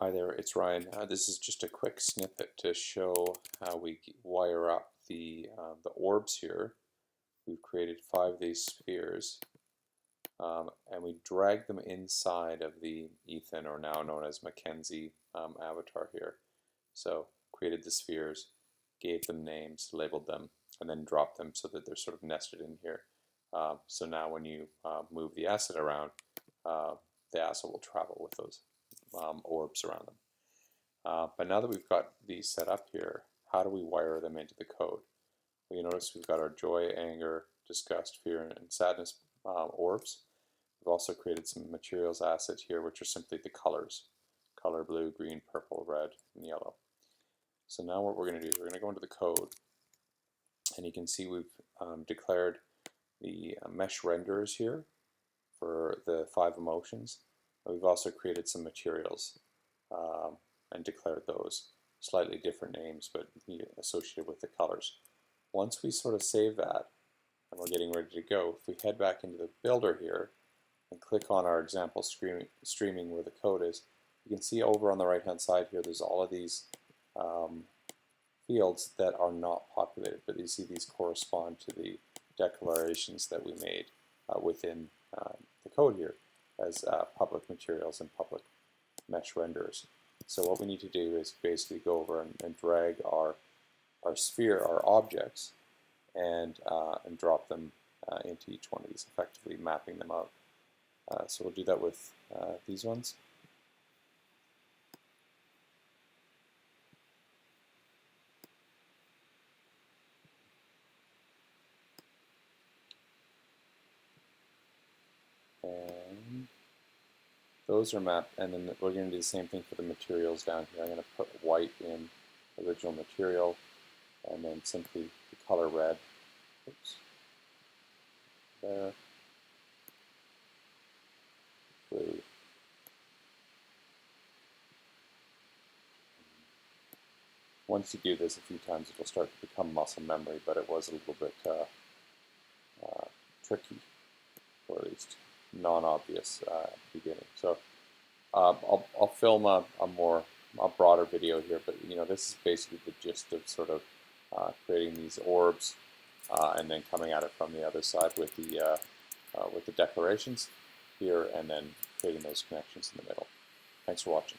Hi there, it's Ryan. This is just a quick snippet to show how we wire up the orbs here. We've created 5 of these spheres, and we drag them inside of the Ethan, or now known as Mackenzie, avatar here. So created the spheres, gave them names, labeled them, and then dropped them so that they're sort of nested in here. So now when you move the asset around, the asset will travel with those orbs around them. But now that we've got these set up here, how do we wire them into the code? Well, you notice we've got our joy, anger, disgust, fear, and sadness orbs. We've also created some materials assets here, which are simply the colors. Color blue, green, purple, red, and yellow. So now what we're going to do is we're going to go into the code, and you can see we've declared the mesh renderers here for the 5 emotions. We've also created some materials and declared those. Slightly different names, but associated with the colors. Once we sort of save that, and we're getting ready to go, if we head back into the builder here and click on our example streaming where the code is, you can see over on the right hand side here there's all of these fields that are not populated, but you see these correspond to the declarations that we made within the code here as public materials and public mesh renderers. So what we need to do is basically go over and drag our sphere, our objects, and drop them into each one of these, effectively mapping them out. So we'll do that with these ones. And those are mapped, and then we're going to do the same thing for the materials down here. I'm going to put white in original material, and then simply the color red. Oops. There. Blue. Once you do this a few times, it'll start to become muscle memory, but it was a little bit tricky, or at least non-obvious at the beginning. So I'll film a broader video here, but this is basically the gist of sort of creating these orbs and then coming at it from the other side with the declarations here, and then creating those connections in the middle. Thanks for watching.